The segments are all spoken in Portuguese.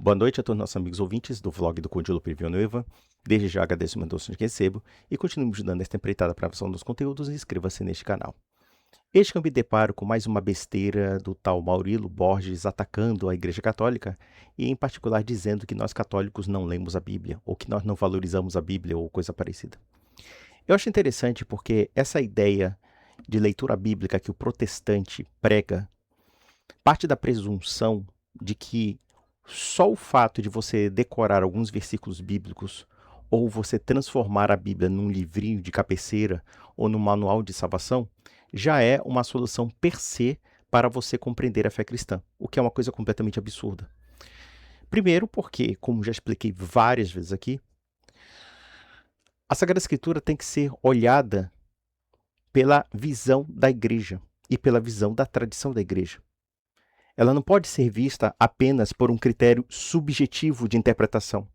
Boa noite a todos os nossos amigos ouvintes do vlog do Conde Lupe Villanueva. Desde já agradeço o doações que recebo e continue me ajudando nesta empreitada para a produção dos conteúdos e inscreva-se neste canal. Eis que eu me deparo com mais uma besteira do tal Maurílio Borges atacando a Igreja Católica e em particular dizendo que nós católicos não lemos a Bíblia ou que nós não valorizamos a Bíblia ou coisa parecida. Eu acho interessante porque essa ideia de leitura bíblica que o protestante prega parte da presunção de que só o fato de você decorar alguns versículos bíblicos ou você transformar a Bíblia num livrinho de cabeceira ou num manual de salvação já é uma solução per se para você compreender a fé cristã, o que é uma coisa completamente absurda. Primeiro porque, como já expliquei várias vezes aqui, a Sagrada Escritura tem que ser olhada pela visão da igreja e pela visão da tradição da igreja. Ela não pode ser vista apenas por um critério subjetivo de interpretação.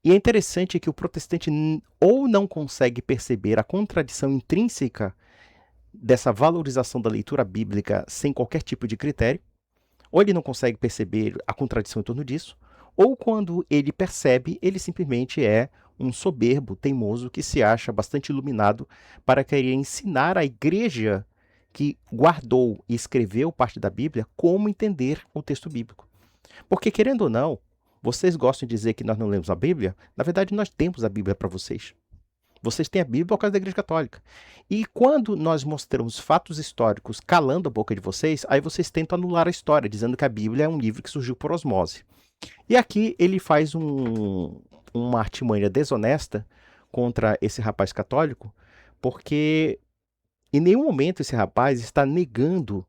E é interessante que o protestante ou não consegue perceber a contradição intrínseca dessa valorização da leitura bíblica sem qualquer tipo de critério, ou ele não consegue perceber a contradição em torno disso, ou quando ele percebe, ele simplesmente é um soberbo, teimoso, que se acha bastante iluminado para querer ensinar a igreja que guardou e escreveu parte da Bíblia como entender o texto bíblico. Porque, querendo ou não, vocês gostam de dizer que nós não lemos a Bíblia, na verdade nós temos a Bíblia para vocês. Vocês têm a Bíblia por causa da Igreja Católica. E quando nós mostramos fatos históricos calando a boca de vocês, aí vocês tentam anular a história, dizendo que a Bíblia é um livro que surgiu por osmose. E aqui ele faz uma artimanha desonesta contra esse rapaz católico, porque em nenhum momento esse rapaz está negando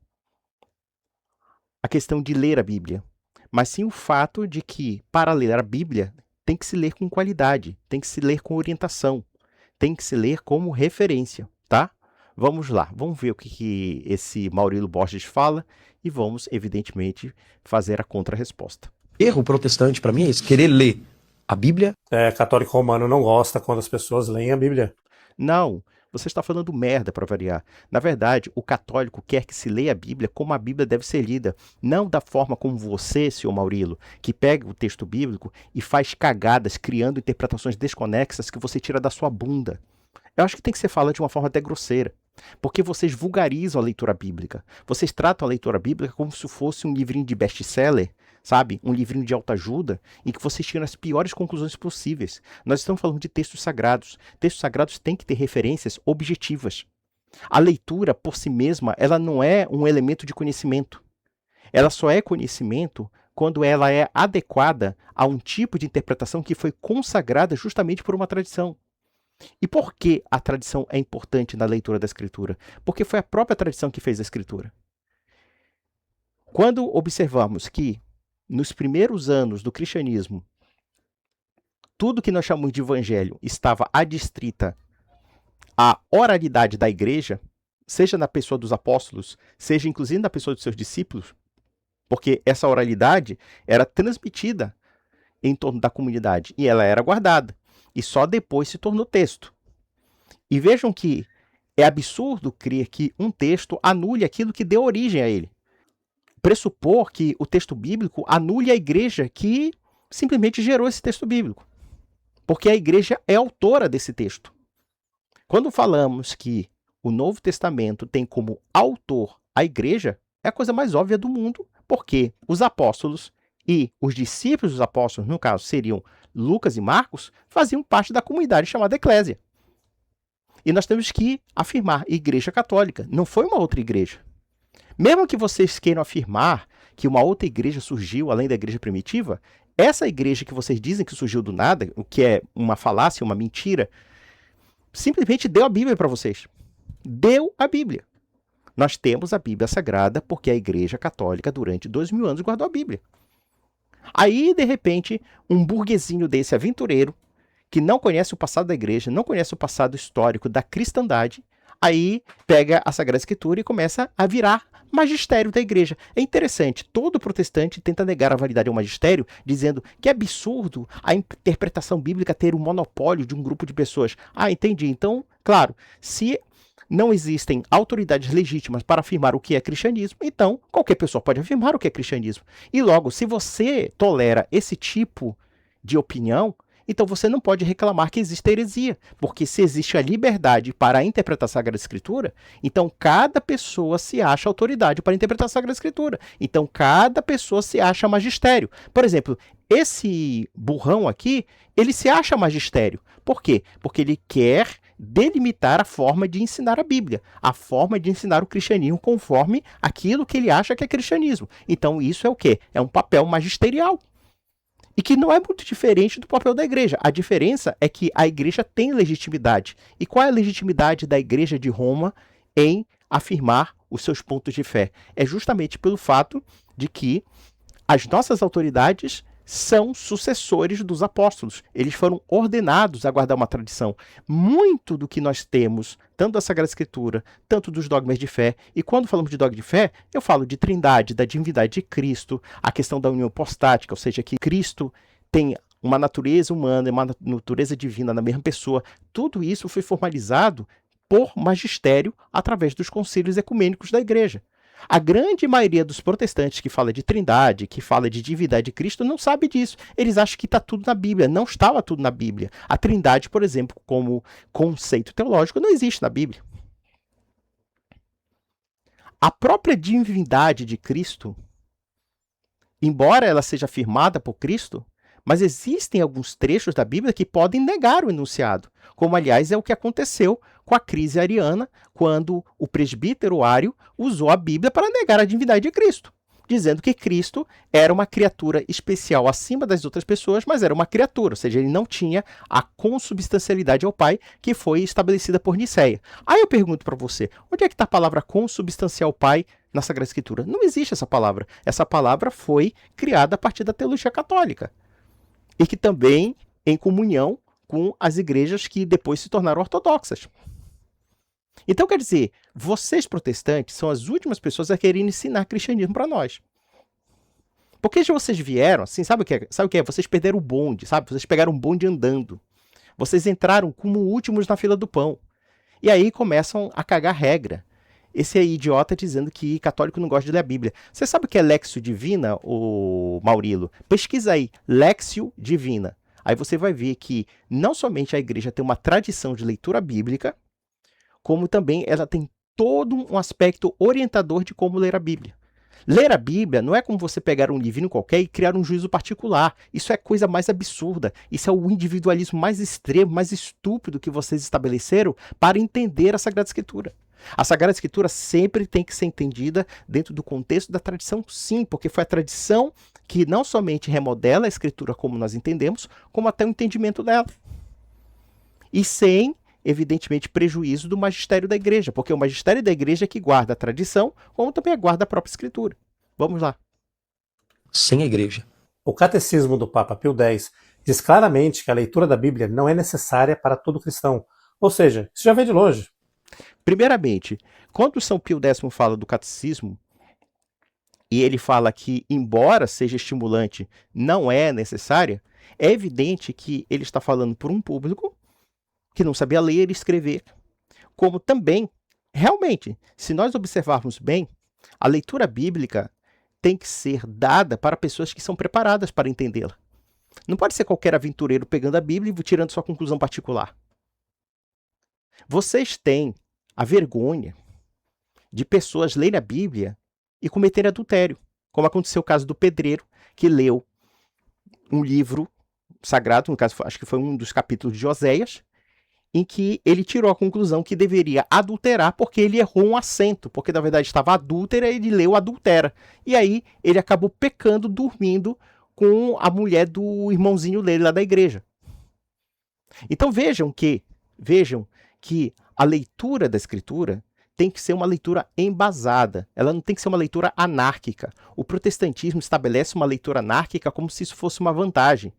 a questão de ler a Bíblia, mas sim o fato de que, para ler a Bíblia, tem que se ler com qualidade, tem que se ler com orientação, tem que se ler como referência, tá? Vamos lá, vamos ver o que esse Maurílio Borges fala e vamos, evidentemente, fazer a contra-resposta. Erro protestante, para mim, é isso, querer ler a Bíblia. Católico romano não gosta quando as pessoas leem a Bíblia. Não, você está falando merda para variar. Na verdade, o católico quer que se leia a Bíblia como a Bíblia deve ser lida, não da forma como você, senhor Maurílio, que pega o texto bíblico e faz cagadas, criando interpretações desconexas que você tira da sua bunda. Eu acho que tem que ser falado de uma forma até grosseira, porque vocês vulgarizam a leitura bíblica. Vocês tratam a leitura bíblica como se fosse um livrinho de best-seller, sabe? Um livrinho de autoajuda, em que vocês tiram as piores conclusões possíveis. Nós estamos falando de textos sagrados. Textos sagrados têm que ter referências objetivas. A leitura, por si mesma, ela não é um elemento de conhecimento. Ela só é conhecimento quando ela é adequada a um tipo de interpretação que foi consagrada justamente por uma tradição. E por que a tradição é importante na leitura da Escritura? Porque foi a própria tradição que fez a Escritura. Quando observamos que, nos primeiros anos do cristianismo, tudo que nós chamamos de evangelho estava adstrita à oralidade da igreja, seja na pessoa dos apóstolos, seja inclusive na pessoa dos seus discípulos, porque essa oralidade era transmitida em torno da comunidade e ela era guardada. E só depois se tornou texto. E vejam que é absurdo crer que um texto anule aquilo que deu origem a ele. Pressupor que o texto bíblico anule a igreja que simplesmente gerou esse texto bíblico. Porque a igreja é autora desse texto. Quando falamos que o Novo Testamento tem como autor a igreja, é a coisa mais óbvia do mundo, porque os apóstolos e os discípulos dos apóstolos, no caso seriam Lucas e Marcos, faziam parte da comunidade chamada Eclésia. E nós temos que afirmar, Igreja Católica, não foi uma outra igreja. Mesmo que vocês queiram afirmar que uma outra igreja surgiu além da igreja primitiva, essa igreja que vocês dizem que surgiu do nada, o que é uma falácia, uma mentira, simplesmente deu a Bíblia para vocês. Deu a Bíblia. Nós temos a Bíblia Sagrada porque a Igreja Católica durante 2000 anos guardou a Bíblia. Aí, de repente, um burguesinho desse aventureiro, que não conhece o passado da igreja, não conhece o passado histórico da cristandade, aí pega a Sagrada Escritura e começa a virar magistério da igreja. É interessante, todo protestante tenta negar a validade ao magistério, dizendo que é absurdo a interpretação bíblica ter o monopólio de um grupo de pessoas. Ah, entendi. Então, claro, se não existem autoridades legítimas para afirmar o que é cristianismo, então qualquer pessoa pode afirmar o que é cristianismo. E logo, se você tolera esse tipo de opinião, então você não pode reclamar que existe heresia, porque se existe a liberdade para interpretar a Sagrada Escritura, então cada pessoa se acha autoridade para interpretar a Sagrada Escritura. Então cada pessoa se acha magistério. Por exemplo, esse burrão aqui, ele se acha magistério. Por quê? Porque ele quer delimitar a forma de ensinar a Bíblia, a forma de ensinar o cristianismo conforme aquilo que ele acha que é cristianismo. Então isso é o quê? É um papel magisterial. E que não é muito diferente do papel da igreja. A diferença é que a igreja tem legitimidade. E qual é a legitimidade da igreja de Roma em afirmar os seus pontos de fé? É justamente pelo fato de que as nossas autoridades são sucessores dos apóstolos. Eles foram ordenados a guardar uma tradição. Muito do que nós temos, tanto da Sagrada Escritura, tanto dos dogmas de fé, e quando falamos de dogma de fé, eu falo de trindade, da divindade de Cristo, a questão da união hipostática, ou seja, que Cristo tem uma natureza humana e uma natureza divina na mesma pessoa. Tudo isso foi formalizado por magistério através dos concílios ecumênicos da igreja. A grande maioria dos protestantes que fala de trindade, que fala de divindade de Cristo, não sabe disso. Eles acham que está tudo na Bíblia. Não estava tudo na Bíblia. A trindade, por exemplo, como conceito teológico, não existe na Bíblia. A própria divindade de Cristo, embora ela seja afirmada por Cristo, mas existem alguns trechos da Bíblia que podem negar o enunciado, como, aliás, é o que aconteceu com a crise ariana, quando o presbítero Ário usou a Bíblia para negar a divindade de Cristo, dizendo que Cristo era uma criatura especial acima das outras pessoas, mas era uma criatura, ou seja, ele não tinha a consubstancialidade ao Pai que foi estabelecida por Nicéia. Aí eu pergunto para você, onde é que está a palavra consubstancial Pai na Sagrada Escritura? Não existe essa palavra. Essa palavra foi criada a partir da teologia católica e que também em comunhão com as igrejas que depois se tornaram ortodoxas. Então, quer dizer, vocês protestantes são as últimas pessoas a querer ensinar cristianismo para nós. Porque se vocês vieram, assim, sabe o que é? Sabe o que é? Vocês perderam o bonde, sabe? Vocês pegaram um bonde andando. Vocês entraram como últimos na fila do pão. E aí começam a cagar regra. Esse aí, idiota, dizendo que católico não gosta de ler a Bíblia. Você sabe o que é Lexio Divina, ô Maurilo? Pesquisa aí, Lexio Divina. Aí você vai ver que não somente a igreja tem uma tradição de leitura bíblica, como também ela tem todo um aspecto orientador de como ler a Bíblia. Ler a Bíblia não é como você pegar um livrinho qualquer e criar um juízo particular. Isso é a coisa mais absurda. Isso é o individualismo mais extremo, mais estúpido que vocês estabeleceram para entender a Sagrada Escritura. A Sagrada Escritura sempre tem que ser entendida dentro do contexto da tradição, sim, porque foi a tradição que não somente remodela a Escritura como nós entendemos, como até o entendimento dela. E sem, evidentemente, prejuízo do magistério da igreja, porque o magistério da igreja é que guarda a tradição, como também guarda a própria Escritura. Vamos lá. Sem a igreja. O Catecismo do Papa Pio X diz claramente que a leitura da Bíblia não é necessária para todo cristão. Ou seja, isso já vem de longe. Primeiramente, quando São Pio X fala do catecismo, e ele fala que, embora seja estimulante, não é necessária, é evidente que ele está falando por um público que não sabia ler e escrever. Como também, realmente, se nós observarmos bem, a leitura bíblica tem que ser dada para pessoas que são preparadas para entendê-la. Não pode ser qualquer aventureiro pegando a Bíblia e tirando sua conclusão particular. Vocês têm a vergonha de pessoas lerem a Bíblia e cometerem adultério, como aconteceu o caso do pedreiro, que leu um livro sagrado, no caso, acho que foi um dos capítulos de Oséias, em que ele tirou a conclusão que deveria adulterar porque ele errou um acento, porque na verdade estava adúltera e ele leu adultera. E aí ele acabou pecando, dormindo com a mulher do irmãozinho dele lá da igreja. Então vejam que a leitura da Escritura tem que ser uma leitura embasada, ela não tem que ser uma leitura anárquica. O protestantismo estabelece uma leitura anárquica como se isso fosse uma vantagem.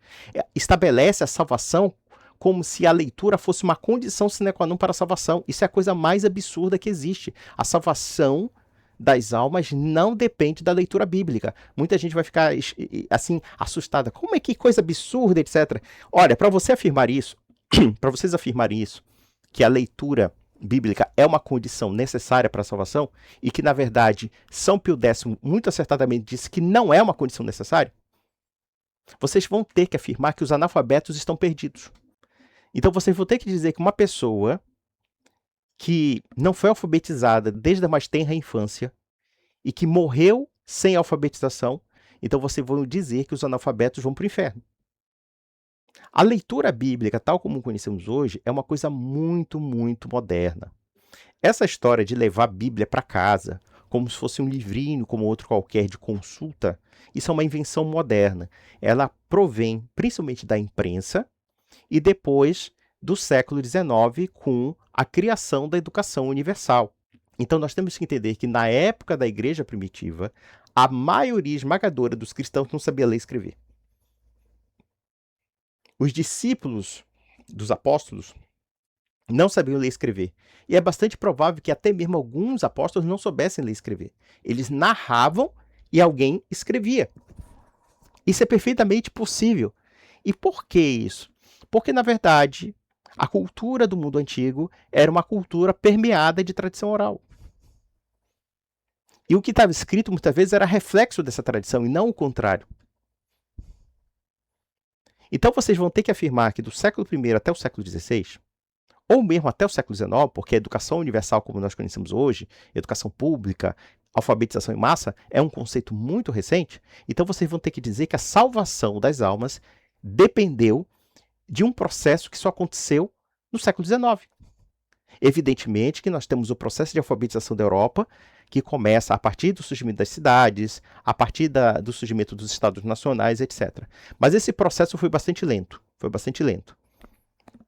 Estabelece a salvação como se a leitura fosse uma condição sine qua non para a salvação. Isso é a coisa mais absurda que existe. A salvação das almas não depende da leitura bíblica. Muita gente vai ficar assim assustada. Como é que coisa absurda, etc. Olha, para você afirmar isso, para vocês afirmarem isso, que a leitura bíblica é uma condição necessária para a salvação e que, na verdade, São Pio X muito acertadamente disse que não é uma condição necessária, vocês vão ter que afirmar que os analfabetos estão perdidos. Então vocês vão ter que dizer que uma pessoa que não foi alfabetizada desde a mais tenra infância e que morreu sem alfabetização, então vocês vão dizer que os analfabetos vão para o inferno. A leitura bíblica, tal como conhecemos hoje, é uma coisa muito, muito moderna. Essa história de levar a Bíblia para casa, como se fosse um livrinho, como outro qualquer, de consulta, isso é uma invenção moderna. Ela provém principalmente da imprensa e depois do século XIX, com a criação da educação universal. Então nós temos que entender que na época da igreja primitiva, a maioria esmagadora dos cristãos não sabia ler e escrever. Os discípulos dos apóstolos não sabiam ler e escrever. E é bastante provável que até mesmo alguns apóstolos não soubessem ler e escrever. Eles narravam e alguém escrevia. Isso é perfeitamente possível. E por que isso? Porque, na verdade, a cultura do mundo antigo era uma cultura permeada de tradição oral. E o que estava escrito muitas vezes era reflexo dessa tradição e não o contrário. Então vocês vão ter que afirmar que do século I até o século XVI, ou mesmo até o século XIX, porque a educação universal como nós conhecemos hoje, educação pública, alfabetização em massa, é um conceito muito recente, então vocês vão ter que dizer que a salvação das almas dependeu de um processo que só aconteceu no século XIX. Evidentemente que nós temos o processo de alfabetização da Europa, que começa a partir do surgimento das cidades, a partir do surgimento dos estados nacionais, etc. Mas esse processo foi bastante lento.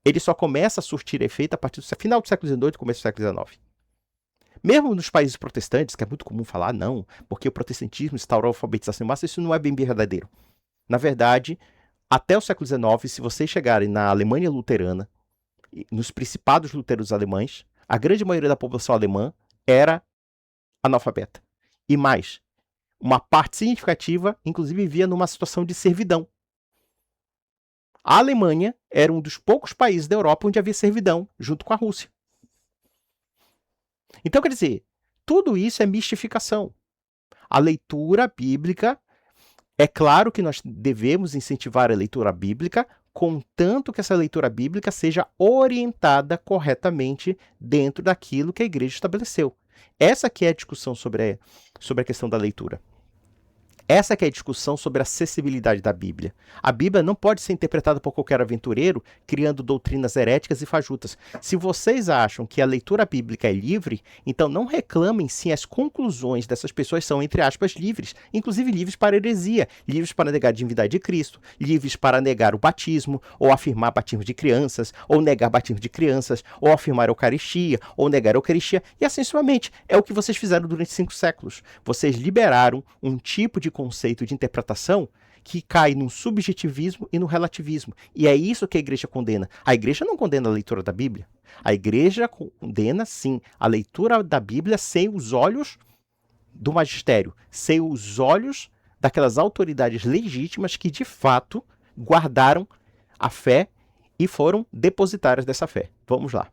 Ele só começa a surtir efeito a partir do final do século XIX e começo do século XIX. Mesmo nos países protestantes, que é muito comum falar, não, porque o protestantismo instaurou a alfabetização em massa, isso não é bem verdadeiro. Na verdade, até o século XIX, se vocês chegarem na Alemanha luterana, nos principados luteranos alemães, a grande maioria da população alemã era analfabeta. E mais, uma parte significativa, inclusive, vivia numa situação de servidão. A Alemanha era um dos poucos países da Europa onde havia servidão, junto com a Rússia. Então, quer dizer, tudo isso é mistificação. A leitura bíblica, é claro que nós devemos incentivar a leitura bíblica, contanto que essa leitura bíblica seja orientada corretamente dentro daquilo que a igreja estabeleceu. Essa que é a discussão sobre a questão da leitura. Essa que é a discussão sobre a acessibilidade da Bíblia. A Bíblia não pode ser interpretada por qualquer aventureiro, criando doutrinas heréticas e fajutas. Se vocês acham que a leitura bíblica é livre, então não reclamem se as conclusões dessas pessoas são, entre aspas, livres. Inclusive livres para heresia, livres para negar a divindade de Cristo, livres para negar o batismo, ou afirmar batismo de crianças, ou negar batismo de crianças, ou afirmar a Eucaristia, ou negar a Eucaristia, e assim sucessivamente. É o que vocês fizeram durante 5 séculos. Vocês liberaram um tipo de conceito de interpretação que cai no subjetivismo e no relativismo. E é isso que a igreja condena. A igreja não condena a leitura da Bíblia. A igreja condena, sim, a leitura da Bíblia sem os olhos do magistério, sem os olhos daquelas autoridades legítimas que, de fato, guardaram a fé e foram depositárias dessa fé. Vamos lá.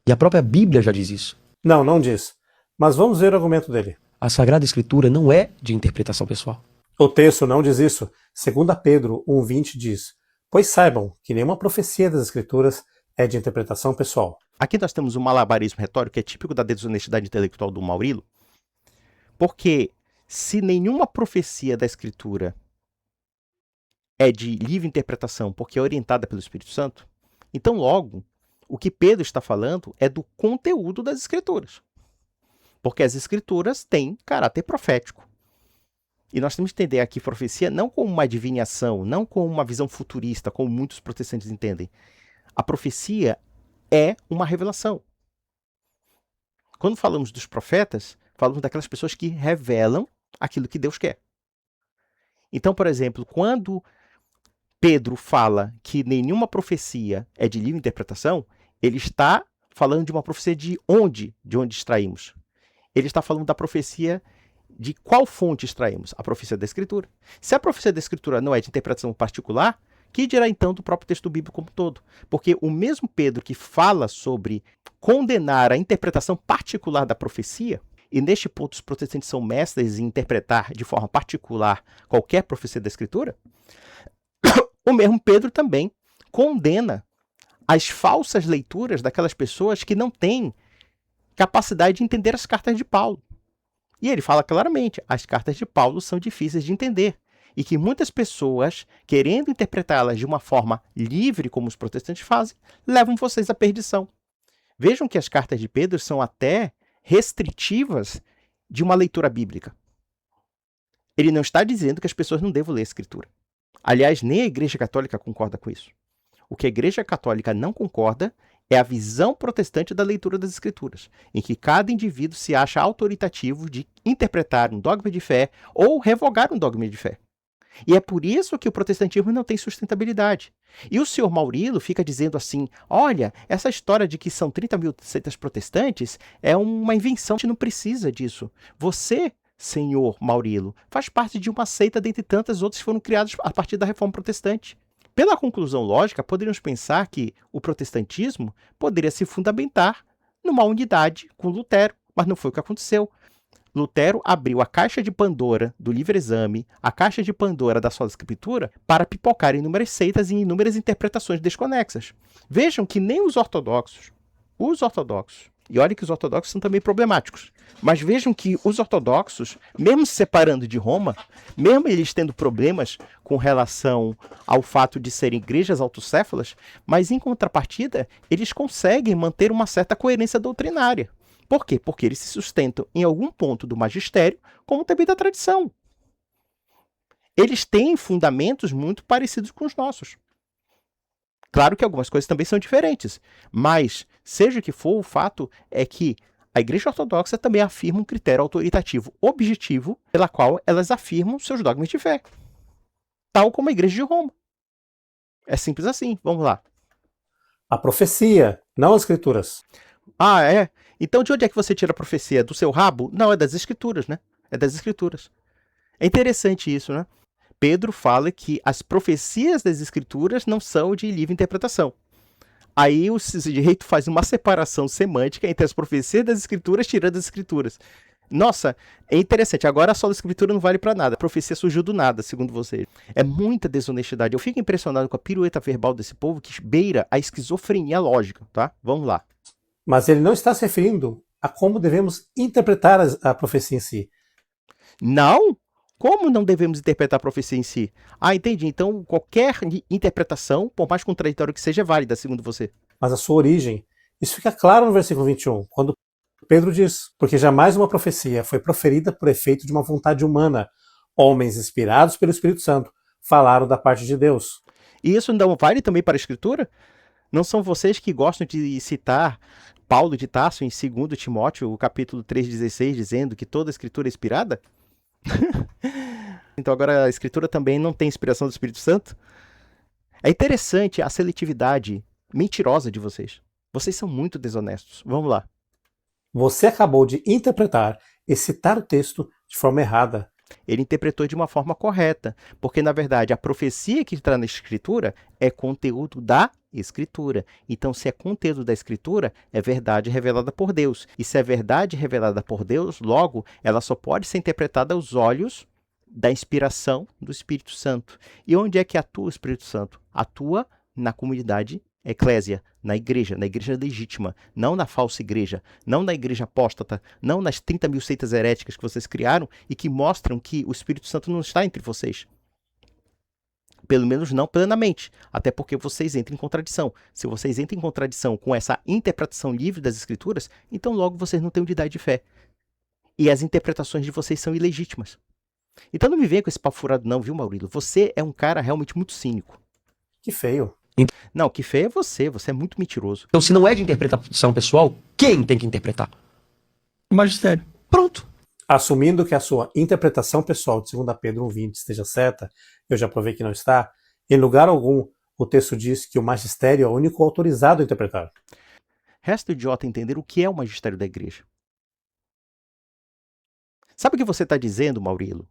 E a própria Bíblia já diz isso. Não, não diz. Mas vamos ver o argumento dele. A Sagrada Escritura não é de interpretação pessoal. O texto não diz isso. 2 Pedro 1,20 diz: pois saibam que nenhuma profecia das Escrituras é de interpretação pessoal. Aqui nós temos um malabarismo retórico que é típico da desonestidade intelectual do Maurílio, porque se nenhuma profecia da Escritura é de livre interpretação porque é orientada pelo Espírito Santo, então logo o que Pedro está falando é do conteúdo das Escrituras. Porque as Escrituras têm caráter profético. E nós temos que entender aqui profecia não como uma adivinhação, não como uma visão futurista, como muitos protestantes entendem. A profecia é uma revelação. Quando falamos dos profetas, falamos daquelas pessoas que revelam aquilo que Deus quer. Então, por exemplo, quando Pedro fala que nenhuma profecia é de livre interpretação, ele está falando de uma profecia de onde extraímos. Ele está falando da profecia de qual fonte extraímos? A profecia da Escritura. Se a profecia da Escritura não é de interpretação particular, Que dirá então do próprio texto bíblico como um todo? Porque o mesmo Pedro que fala sobre condenar a interpretação particular da profecia, e neste ponto os protestantes são mestres em interpretar de forma particular qualquer profecia da Escritura, o mesmo Pedro também condena as falsas leituras daquelas pessoas que não têm capacidade de entender as cartas de Paulo. E ele fala claramente, as cartas de Paulo são difíceis de entender. E que muitas pessoas, querendo interpretá-las de uma forma livre, como os protestantes fazem, levam vocês à perdição. Vejam que as cartas de Pedro são até restritivas de uma leitura bíblica. Ele não está dizendo que as pessoas não devam ler a Escritura. Aliás, nem a Igreja Católica concorda com isso. O que a Igreja Católica não concorda é a visão protestante da leitura das Escrituras, em que cada indivíduo se acha autoritativo de interpretar um dogma de fé ou revogar um dogma de fé. E é por isso que o protestantismo não tem sustentabilidade. E o senhor Maurilo fica dizendo assim, olha, essa história de que são 30 mil seitas protestantes é uma invenção, a gente não precisa disso. Você, senhor Maurilo, faz parte de uma seita dentre tantas outras que foram criadas a partir da Reforma Protestante. Pela conclusão lógica, poderíamos pensar que o protestantismo poderia se fundamentar numa unidade com Lutero, mas não foi o que aconteceu. Lutero abriu a caixa de Pandora do livre-exame, a caixa de Pandora da Sola Escritura, para pipocar inúmeras seitas e inúmeras interpretações desconexas. Vejam que nem os ortodoxos, e olha que os ortodoxos são também problemáticos, mas vejam que os ortodoxos, mesmo se separando de Roma, mesmo eles tendo problemas com relação ao fato de serem igrejas autocéfalas, mas em contrapartida, eles conseguem manter uma certa coerência doutrinária. Por quê? Porque eles se sustentam em algum ponto do magistério, como também da tradição. Eles têm fundamentos muito parecidos com os nossos. Claro que algumas coisas também são diferentes, mas, seja o que for, o fato é que a Igreja Ortodoxa também afirma um critério autoritativo objetivo pela qual elas afirmam seus dogmas de fé, tal como a Igreja de Roma. É simples assim, vamos lá. A profecia, não as escrituras. Ah, é? Então de onde é que você tira a profecia? Do seu rabo? Não, é das Escrituras, né? É das Escrituras. É interessante isso, né? Pedro fala que as profecias das Escrituras não são de livre interpretação. Aí o direito faz uma separação semântica entre as profecias das Escrituras, tirando as Escrituras. Nossa, é interessante. Agora a sola Escritura não vale para nada. A profecia surgiu do nada, segundo você. É muita desonestidade. Eu fico impressionado com a pirueta verbal desse povo que beira a esquizofrenia lógica, tá? Vamos lá. Mas ele não está se referindo a como devemos interpretar a profecia em si. Não? Como não devemos interpretar a profecia em si? Ah, entendi. Então, qualquer interpretação, por mais contraditória que seja, é válida, segundo você. Mas a sua origem. Isso fica claro no versículo 21, quando Pedro diz, porque jamais uma profecia foi proferida por efeito de uma vontade humana. Homens inspirados pelo Espírito Santo falaram da parte de Deus. E isso não vale também para a Escritura? Não são vocês que gostam de citar Paulo de Tarso em 2 Timóteo, o capítulo 3,16, dizendo que toda a Escritura é inspirada? Então agora a Escritura também não tem inspiração do Espírito Santo? É interessante a seletividade mentirosa de vocês. Vocês são muito desonestos. Vamos lá. Você acabou de interpretar e citar o texto de forma errada. Ele interpretou de uma forma correta, porque na verdade a profecia que está na Escritura é conteúdo da Escritura. Então, se é conteúdo da Escritura, é verdade revelada por Deus. E se é verdade revelada por Deus, logo, ela só pode ser interpretada aos olhos da inspiração do Espírito Santo. E onde é que atua o Espírito Santo? Atua na comunidade eclésia, na igreja legítima, não na falsa igreja, não na igreja apóstata, não nas 30 mil seitas heréticas que vocês criaram e que mostram que o Espírito Santo não está entre vocês. Pelo menos não plenamente, até porque vocês entram em contradição. Se vocês entram em contradição com essa interpretação livre das Escrituras, então logo vocês não têm unidade de fé. E as interpretações de vocês são ilegítimas. Então não me venha com esse papo furado não, viu, Maurilo? Você é um cara realmente muito cínico. Que feio. Não, que feio é você é muito mentiroso. Então, se não é de interpretação pessoal, quem tem que interpretar? O magistério. Pronto. Assumindo que a sua interpretação pessoal de 2 Pedro 1,20 esteja certa, eu já provei que não está, em lugar algum o texto diz que o magistério é o único autorizado a interpretar. Resta o idiota entender o que é o magistério da igreja. Sabe o que você está dizendo, Maurilo?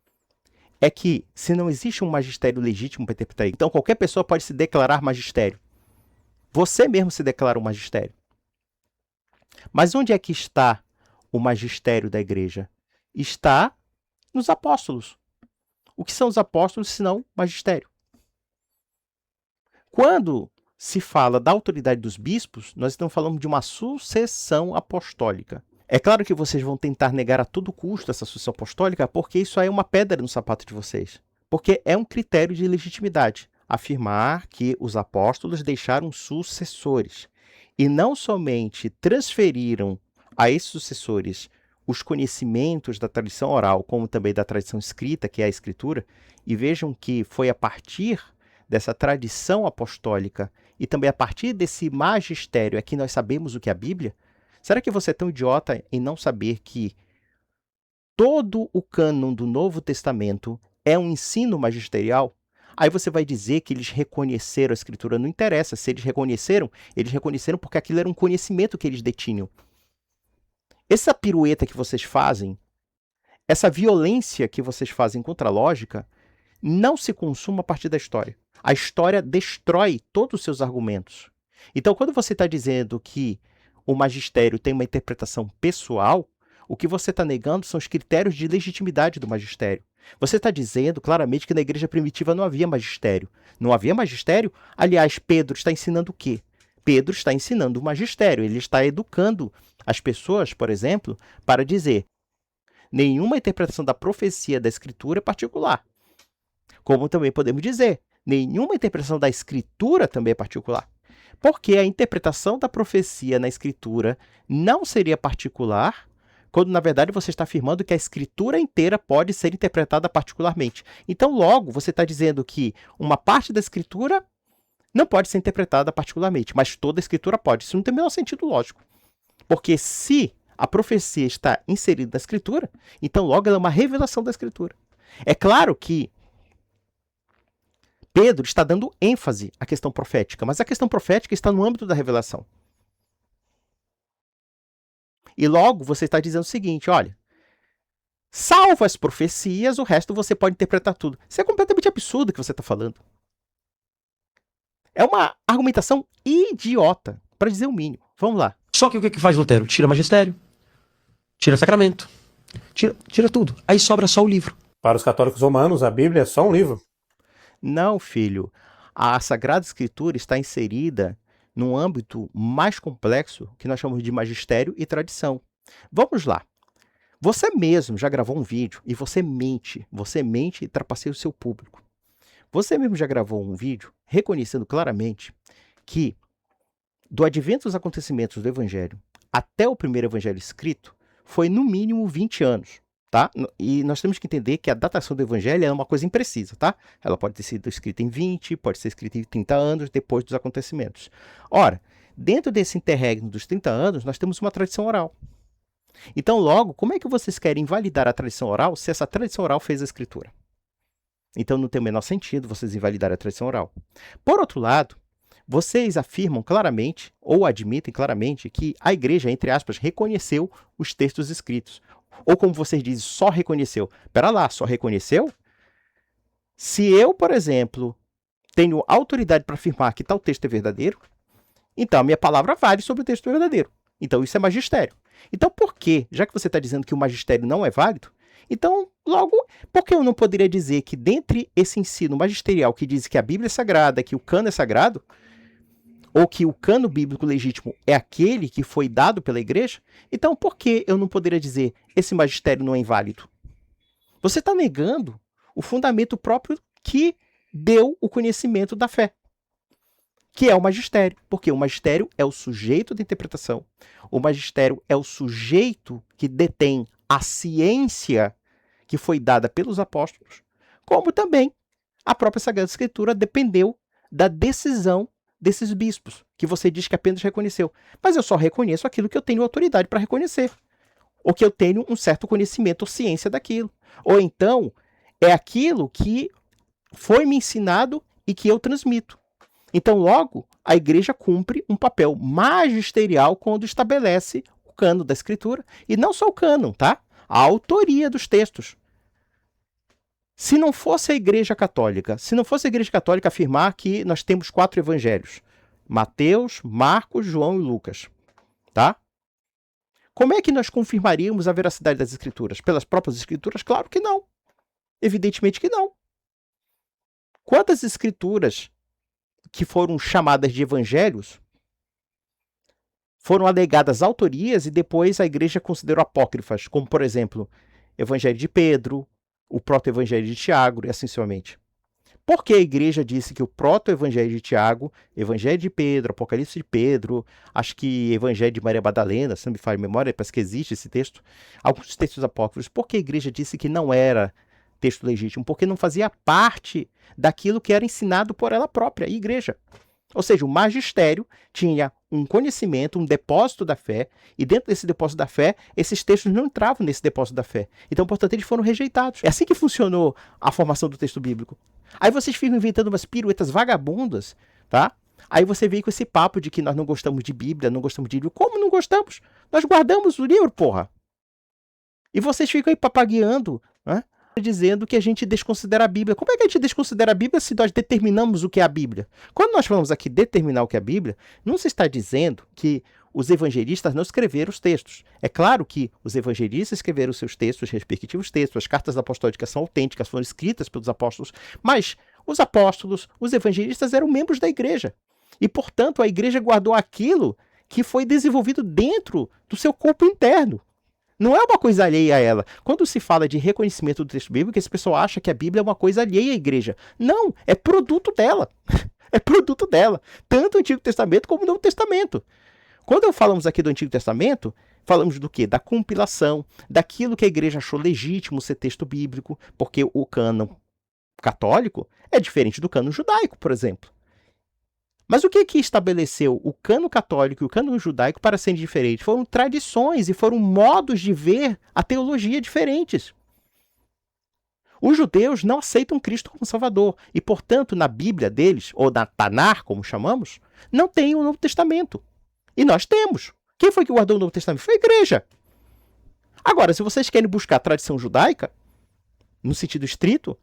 é que se não existe um magistério legítimo para interpretar, então qualquer pessoa pode se declarar magistério. Você mesmo se declara um magistério. Mas onde é que está o magistério da igreja? Está nos apóstolos. O que são os apóstolos, senão magistério? Quando se fala da autoridade dos bispos, nós estamos falando de uma sucessão apostólica. É claro que vocês vão tentar negar a todo custo essa sucessão apostólica, porque isso aí é uma pedra no sapato de vocês. Porque é um critério de legitimidade afirmar que os apóstolos deixaram sucessores e não somente transferiram a esses sucessores os conhecimentos da tradição oral, como também da tradição escrita, que é a escritura, e vejam que foi a partir dessa tradição apostólica e também a partir desse magistério é que nós sabemos o que é a Bíblia. Será que você é tão idiota em não saber que todo o cânon do Novo Testamento é um ensino magisterial? Aí você vai dizer que eles reconheceram a Escritura. Não interessa. Se eles reconheceram porque aquilo era um conhecimento que eles detinham. Essa pirueta que vocês fazem, essa violência que vocês fazem contra a lógica, não se consuma a partir da história. A história destrói todos os seus argumentos. Então, quando você está dizendo que o magistério tem uma interpretação pessoal, o que você está negando são os critérios de legitimidade do magistério. Você está dizendo claramente que na igreja primitiva não havia magistério. Não havia magistério? Aliás, Pedro está ensinando o quê? Pedro está ensinando o magistério. Ele está educando as pessoas, por exemplo, para dizer nenhuma interpretação da profecia da Escritura é particular. Como também podemos dizer, nenhuma interpretação da Escritura também é particular. Porque a interpretação da profecia na Escritura não seria particular, quando na verdade você está afirmando que a Escritura inteira pode ser interpretada particularmente. Então, logo, você está dizendo que uma parte da Escritura não pode ser interpretada particularmente, mas toda a Escritura pode. Isso não tem o menor sentido lógico. Porque se a profecia está inserida na Escritura, então logo ela é uma revelação da Escritura. É claro que Pedro está dando ênfase à questão profética, mas a questão profética está no âmbito da revelação. E logo você está dizendo o seguinte, olha, salvo as profecias, o resto você pode interpretar tudo. Isso é completamente absurdo o que você está falando. É uma argumentação idiota, para dizer o mínimo. Vamos lá. Só que o que faz Lutero? Tira magistério, tira sacramento, tira tudo. Aí sobra só o livro. Para os católicos romanos, a Bíblia é só um livro. Não, filho. A Sagrada Escritura está inserida num âmbito mais complexo que nós chamamos de magistério e tradição. Vamos lá. Você mesmo já gravou um vídeo e você mente e trapaceia o seu público. Você mesmo já gravou um vídeo reconhecendo claramente que do advento dos acontecimentos do Evangelho até o primeiro Evangelho escrito foi no mínimo 20 anos. Tá? E nós temos que entender que a datação do Evangelho é uma coisa imprecisa, tá? Ela pode ter sido escrita em 20, pode ser escrita em 30 anos depois dos acontecimentos. Ora, dentro desse interregno dos 30 anos, nós temos uma tradição oral. Então, logo, como é que vocês querem invalidar a tradição oral se essa tradição oral fez a escritura? Então, não tem o menor sentido vocês invalidarem a tradição oral. Por outro lado, vocês afirmam claramente, ou admitem claramente, que a igreja, entre aspas, reconheceu os textos escritos. Ou como vocês dizem, só reconheceu. Pera lá, só reconheceu? Se eu, por exemplo, tenho autoridade para afirmar que tal texto é verdadeiro, então a minha palavra vale sobre o texto verdadeiro. Então isso é magistério. Então por quê? Já que você está dizendo que o magistério não é válido, então logo, por que eu não poderia dizer que dentre esse ensino magisterial que diz que a Bíblia é sagrada, que o cano é sagrado, ou que o cano bíblico legítimo é aquele que foi dado pela igreja, então por que eu não poderia dizer esse magistério não é inválido? Você está negando o fundamento próprio que deu o conhecimento da fé, que é o magistério, porque o magistério é o sujeito da interpretação, o magistério é o sujeito que detém a ciência que foi dada pelos apóstolos, como também a própria Sagrada Escritura dependeu da decisão desses bispos, que você diz que apenas reconheceu. Mas eu só reconheço aquilo que eu tenho autoridade para reconhecer. Ou que eu tenho um certo conhecimento ou ciência daquilo. Ou então, é aquilo que foi me ensinado e que eu transmito. Então, logo, a igreja cumpre um papel magisterial quando estabelece o cânon da Escritura. E não só o cânon, tá? A autoria dos textos. Se não fosse a Igreja Católica, afirmar que nós temos 4 evangelhos, Mateus, Marcos, João e Lucas, tá? Como é que nós confirmaríamos a veracidade das Escrituras? Pelas próprias Escrituras? Claro que não. Evidentemente que não. Quantas Escrituras que foram chamadas de evangelhos foram alegadas autorias e depois a Igreja considerou apócrifas, como, por exemplo, Evangelho de Pedro, o proto-evangelho de Tiago e assim sucessivamente. Por que a Igreja disse que o proto-evangelho de Tiago, Evangelho de Pedro, Apocalipse de Pedro, acho que Evangelho de Maria Madalena, se não me falha a memória, parece que existe esse texto, alguns textos apócrifos, por que a Igreja disse que não era texto legítimo? Porque não fazia parte daquilo que era ensinado por ela própria, a Igreja. Ou seja, o magistério tinha um conhecimento, um depósito da fé, e dentro desse depósito da fé, esses textos não entravam nesse depósito da fé. Então, portanto, eles foram rejeitados. É assim que funcionou a formação do texto bíblico. Aí vocês ficam inventando umas piruetas vagabundas, tá? Aí você vem com esse papo de que nós não gostamos de Bíblia, não gostamos de livro. Como não gostamos? Nós guardamos o livro, porra! E vocês ficam aí papagueando, né? Dizendo que a gente desconsidera a Bíblia. Como é que a gente desconsidera a Bíblia se nós determinamos o que é a Bíblia? Quando nós falamos aqui determinar o que é a Bíblia, não se está dizendo que os evangelistas não escreveram os textos. É claro que os evangelistas escreveram os seus textos, respectivos textos, as cartas apostólicas são autênticas, foram escritas pelos apóstolos, mas os apóstolos, os evangelistas eram membros da igreja. E, portanto, a igreja guardou aquilo que foi desenvolvido dentro do seu corpo interno. Não é uma coisa alheia a ela. Quando se fala de reconhecimento do texto bíblico, esse pessoal acha que a Bíblia é uma coisa alheia à igreja. Não, é produto dela. É produto dela. Tanto o Antigo Testamento como o Novo Testamento. Quando falamos aqui do Antigo Testamento, falamos do quê? Da compilação, daquilo que a igreja achou legítimo ser texto bíblico, porque o cânon católico é diferente do cânon judaico, por exemplo. Mas o que estabeleceu o cânon católico e o cânon judaico para serem diferentes? Foram tradições e foram modos de ver a teologia diferentes. Os judeus não aceitam Cristo como Salvador e, portanto, na Bíblia deles, ou na Tanar, como chamamos, não tem o Novo Testamento. E nós temos. Quem foi que guardou o Novo Testamento? Foi a igreja. Agora, se vocês querem buscar a tradição judaica, no sentido estrito,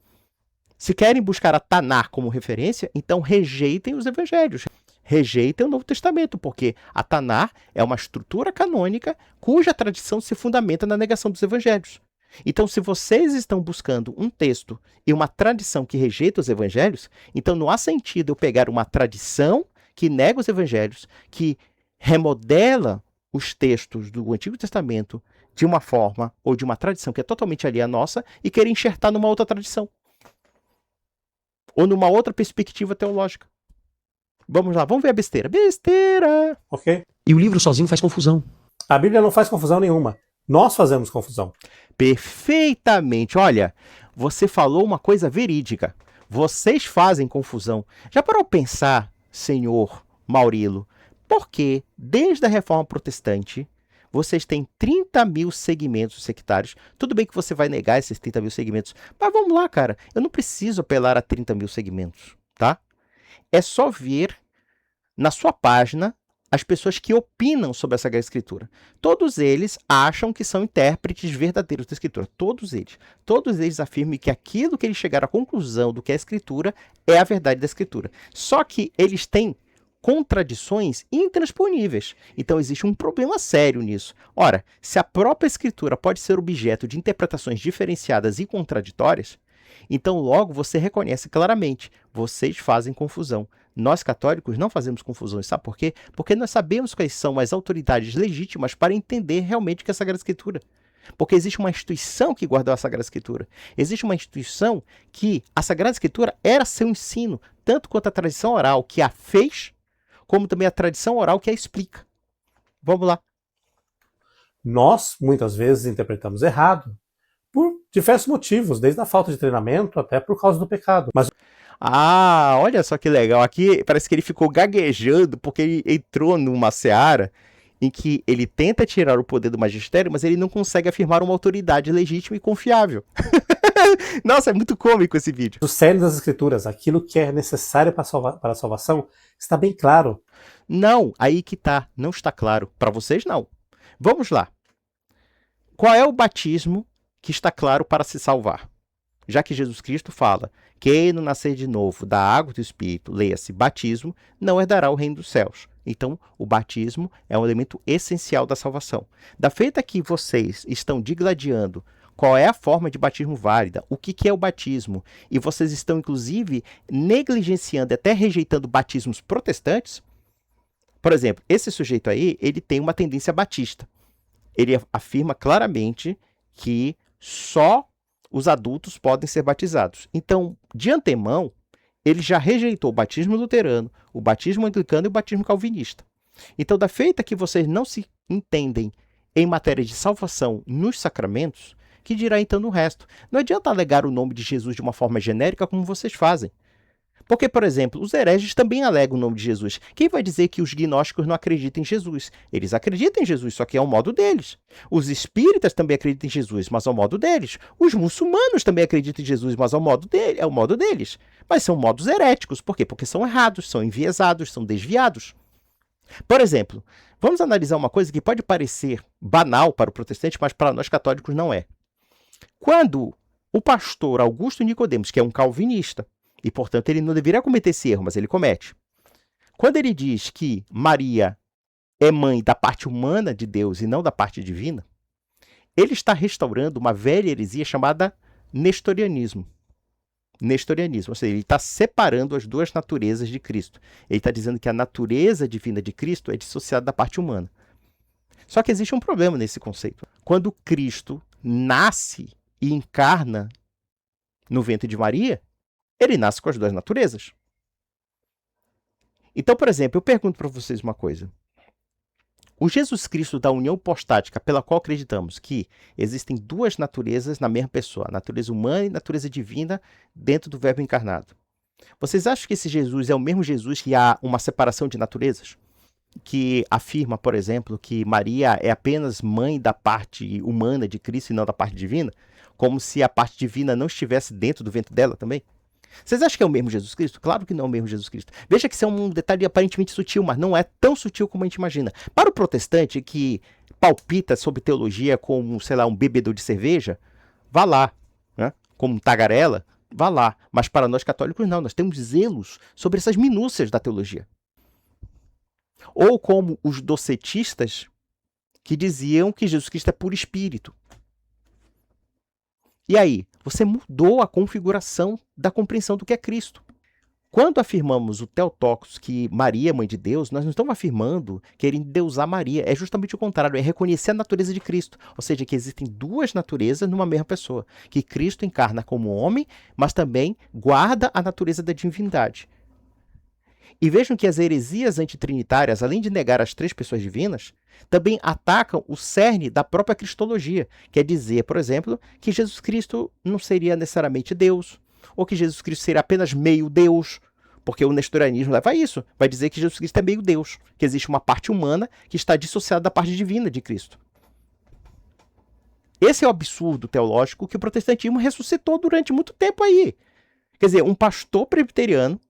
se querem buscar a Tanar como referência, então rejeitem os evangelhos. Rejeitem o Novo Testamento, porque a Tanar é uma estrutura canônica cuja tradição se fundamenta na negação dos evangelhos. Então, se vocês estão buscando um texto e uma tradição que rejeita os evangelhos, então não há sentido eu pegar uma tradição que nega os evangelhos, que remodela os textos do Antigo Testamento de uma forma ou de uma tradição que é totalmente alheia à nossa e querer enxertar numa outra tradição. Ou numa outra perspectiva teológica. Vamos lá, vamos ver a besteira. Besteira! Ok? E o livro sozinho faz confusão. A Bíblia não faz confusão nenhuma. Nós fazemos confusão. Perfeitamente. Olha, você falou uma coisa verídica. Vocês fazem confusão. Já parou para pensar, senhor Maurilo, por que, desde a Reforma Protestante, vocês têm 30 mil segmentos sectários? Tudo bem que você vai negar esses 30 mil segmentos, mas vamos lá, cara. Eu não preciso apelar a 30 mil segmentos, tá? É só ver na sua página as pessoas que opinam sobre a Sagrada Escritura. Todos eles acham que são intérpretes verdadeiros da Escritura. Todos eles. Todos eles afirmam que aquilo que eles chegaram à conclusão do que é a Escritura é a verdade da Escritura. Só que eles têm contradições intransponíveis. Então existe um problema sério nisso. Ora, se a própria Escritura pode ser objeto de interpretações diferenciadas e contraditórias, então logo você reconhece claramente, vocês fazem confusão. Nós católicos não fazemos confusão. Sabe por quê? Porque nós sabemos quais são as autoridades legítimas para entender realmente o que é a Sagrada Escritura. Porque existe uma instituição que guardou a Sagrada Escritura. Existe uma instituição que a Sagrada Escritura era seu ensino, tanto quanto a tradição oral que a fez, como também a tradição oral que a explica. Vamos lá. Nós, muitas vezes, interpretamos errado por diversos motivos, desde a falta de treinamento até por causa do pecado. Mas Ah, olha só que legal. Aqui parece que ele ficou gaguejando porque ele entrou numa seara em que ele tenta tirar o poder do magistério, mas ele não consegue afirmar uma autoridade legítima e confiável. Nossa, é muito cômico esse vídeo. o cerne das Escrituras, aquilo que é necessário para a salvação, está bem claro. Não, aí que tá. Não está claro. Para vocês, não. Vamos lá. Qual é o batismo que está claro para se salvar? já que Jesus Cristo fala: quem não nascer de novo da água e do Espírito, leia-se batismo, não herdará o reino dos céus. Então, o batismo é um elemento essencial da salvação. Da feita que vocês estão digladiando qual é a forma de batismo válida, o que é o batismo, e vocês estão, inclusive, negligenciando, até rejeitando batismos protestantes. Por exemplo, esse sujeito aí, ele tem uma tendência batista. Ele afirma claramente que só os adultos podem ser batizados. Então, de antemão, ele já rejeitou o batismo luterano, o batismo anglicano e o batismo calvinista. Então, da feita que vocês não se entendem em matéria de salvação nos sacramentos, que dirá então no resto? Não adianta alegar o nome de Jesus de uma forma genérica como vocês fazem. Porque, por exemplo, os hereges também alegam o nome de Jesus. Quem vai dizer que os gnósticos não acreditam em Jesus? Eles acreditam em Jesus, só que é o modo deles. Os espíritas também acreditam em Jesus, mas é o modo deles. Os muçulmanos também acreditam em Jesus, mas é o modo deles. Mas são modos heréticos. Por quê? Porque são errados, são enviesados, são desviados. Por exemplo, vamos analisar uma coisa que pode parecer banal para o protestante, mas para nós católicos não é. Quando o pastor Augusto Nicodemos, que é um calvinista, e, portanto, ele não deveria cometer esse erro, mas ele comete. Quando ele diz que Maria é mãe da parte humana de Deus e não da parte divina, ele está restaurando uma velha heresia chamada nestorianismo. Nestorianismo, ou seja, ele está separando as duas naturezas de Cristo. Ele está dizendo que a natureza divina de Cristo é dissociada da parte humana. Só que existe um problema nesse conceito. Quando Cristo nasce e encarna no ventre de Maria, ele nasce com as duas naturezas. Então, por exemplo, eu pergunto para vocês uma coisa. O Jesus Cristo da união hipostática, pela qual acreditamos que existem duas naturezas na mesma pessoa, a natureza humana e a natureza divina dentro do Verbo encarnado. Vocês acham que esse Jesus é o mesmo Jesus que há uma separação de naturezas? Que afirma, por exemplo, que Maria é apenas mãe da parte humana de Cristo e não da parte divina? Como se a parte divina não estivesse dentro do ventre dela também? Vocês acham que é o mesmo Jesus Cristo? Claro que não é o mesmo Jesus Cristo. Veja que isso é um detalhe aparentemente sutil, mas não é tão sutil como a gente imagina. Para o protestante que palpita sobre teologia como, sei lá, um bebedor de cerveja, vá lá. Né? Como um tagarela, vá lá. Mas para nós católicos não, nós temos zelos sobre essas minúcias da teologia. Ou como os docetistas que diziam que Jesus Cristo é puro espírito. E aí, você mudou a configuração da compreensão do que é Cristo. Quando afirmamos o Theotokos, que Maria é mãe de Deus, nós não estamos afirmando querer endeusar Maria. É justamente o contrário, é reconhecer a natureza de Cristo. Ou seja, que existem duas naturezas numa mesma pessoa. Que Cristo encarna como homem, mas também guarda a natureza da divindade. E vejam que as heresias antitrinitárias, além de negar as três pessoas divinas, também atacam o cerne da própria cristologia. Quer dizer, por exemplo, que Jesus Cristo não seria necessariamente Deus, ou que Jesus Cristo seria apenas meio Deus, porque o nestorianismo leva a isso. Vai dizer que Jesus Cristo é meio Deus, que existe uma parte humana que está dissociada da parte divina de Cristo. Esse é o absurdo teológico que o protestantismo ressuscitou durante muito tempo aí. Quer dizer, um pastor presbiteriano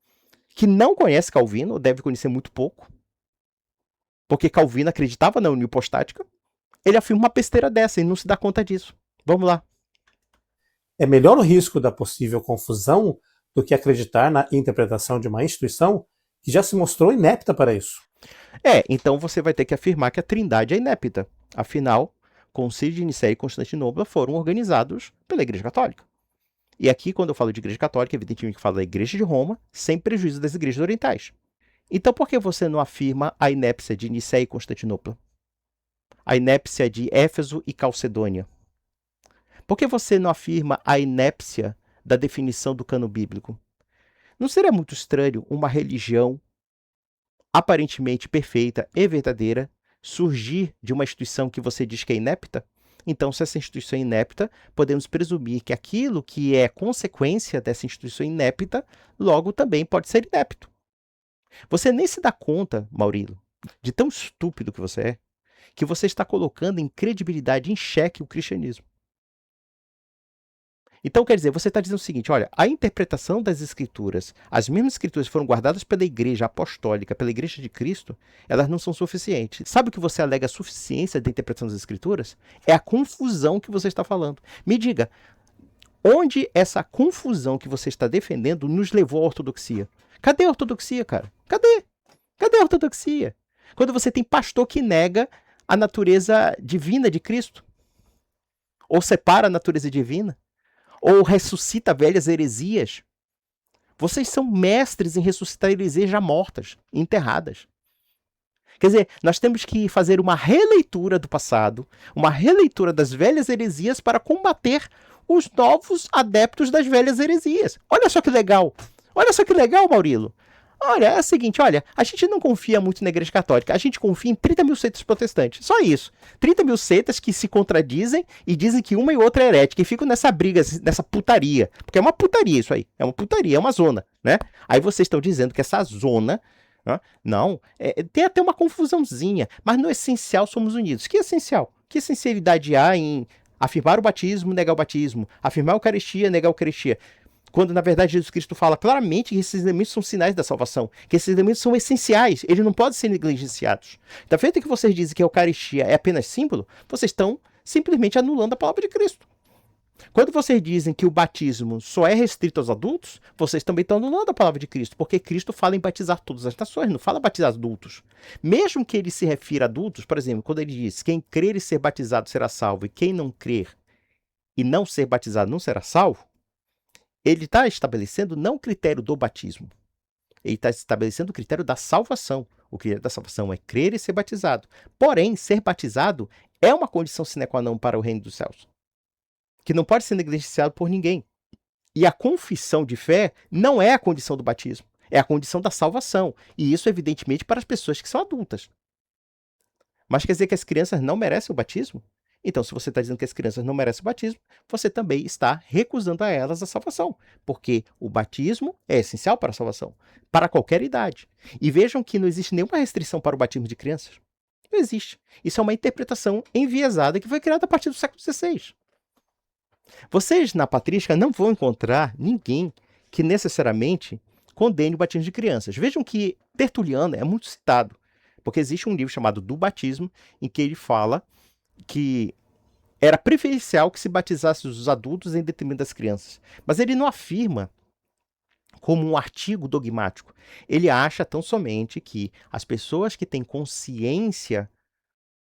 que não conhece Calvino, ou deve conhecer muito pouco, porque Calvino acreditava na união hipostática, ele afirma uma besteira dessa e não se dá conta disso. Vamos lá. É melhor o risco da possível confusão do que acreditar na interpretação de uma instituição que já se mostrou inepta para isso. Então você vai ter que afirmar que a Trindade é inepta. Afinal, Concílio de Nicéia e Constantinopla foram organizados pela Igreja Católica. E aqui, quando eu falo de Igreja Católica, evidentemente eu falo da Igreja de Roma, sem prejuízo das igrejas orientais. Então, por que você não afirma a inépcia de Nicéia e Constantinopla? A inépcia de Éfeso e Calcedônia? Por que você não afirma a inépcia da definição do cano bíblico? Não seria muito estranho uma religião aparentemente perfeita e verdadeira surgir de uma instituição que você diz que é inepta? Então, se essa instituição é inepta, podemos presumir que aquilo que é consequência dessa instituição inepta, logo também pode ser inepto. Você nem se dá conta, Maurílio, de tão estúpido que você está colocando em credibilidade em xeque o cristianismo. Então, quer dizer, você está dizendo o seguinte, olha, a interpretação das escrituras, as mesmas escrituras foram guardadas pela igreja apostólica, pela igreja de Cristo, elas não são suficientes. Sabe o que você alega a suficiência da interpretação das escrituras? É a confusão que você está falando. Me diga, Onde essa confusão que você está defendendo nos levou à ortodoxia? Cadê a ortodoxia, cara? Cadê? Cadê a ortodoxia? Quando você tem pastor que nega a natureza divina de Cristo, ou separa a natureza divina, ou ressuscita velhas heresias. Vocês são mestres em ressuscitar heresias já mortas, enterradas. Quer dizer, nós temos que fazer uma releitura do passado, uma releitura das velhas heresias para combater os novos adeptos das velhas heresias. Olha só que legal! Olha só que legal, Maurilo! Olha, é o seguinte, olha, a gente não confia muito na Igreja Católica, a gente confia em 30 mil seitas protestantes, só isso. 30 mil seitas que se contradizem e dizem que uma e outra é herética e ficam nessa briga, nessa putaria, porque é uma putaria isso aí, é uma putaria, é uma zona, né? Aí vocês estão dizendo que essa zona, não, tem até uma confusãozinha, mas no essencial somos unidos. Que essencial? Que essencialidade há em afirmar o batismo, negar o batismo, afirmar a Eucaristia, negar a Eucaristia? Quando, na verdade, Jesus Cristo fala claramente que esses elementos são sinais da salvação, que esses elementos são essenciais, eles não podem ser negligenciados. Da feita que vocês dizem que a Eucaristia é apenas símbolo, vocês estão simplesmente anulando a palavra de Cristo. Quando vocês dizem que o batismo só é restrito aos adultos, vocês também estão anulando a palavra de Cristo, porque Cristo fala em batizar todas as nações, não fala batizar adultos. Mesmo que ele se refira a adultos, por exemplo, quando ele diz quem crer e ser batizado será salvo, e quem não crer e não ser batizado não será salvo, ele está estabelecendo não o critério do batismo. Ele está estabelecendo o critério da salvação. O critério da salvação é crer e ser batizado. Porém, ser batizado é uma condição sine qua non para o reino dos céus, que não pode ser negligenciado por ninguém. E a confissão de fé não é a condição do batismo, é a condição da salvação. E isso, evidentemente, para as pessoas que são adultas. Mas quer dizer que as crianças não merecem o batismo? Então, se você está dizendo que as crianças não merecem o batismo, você também está recusando a elas a salvação, porque o batismo é essencial para a salvação, para qualquer idade. E vejam que não existe nenhuma restrição para o batismo de crianças. Não existe. Isso é uma interpretação enviesada que foi criada a partir do século XVI. Vocês, na patrística, não vão encontrar ninguém que necessariamente condene o batismo de crianças. Vejam que Tertuliano é muito citado, porque existe um livro chamado Do Batismo, em que ele fala que era preferencial que se batizasse os adultos em detrimento das crianças. Mas ele não afirma como um artigo dogmático. Ele acha tão somente que as pessoas que têm consciência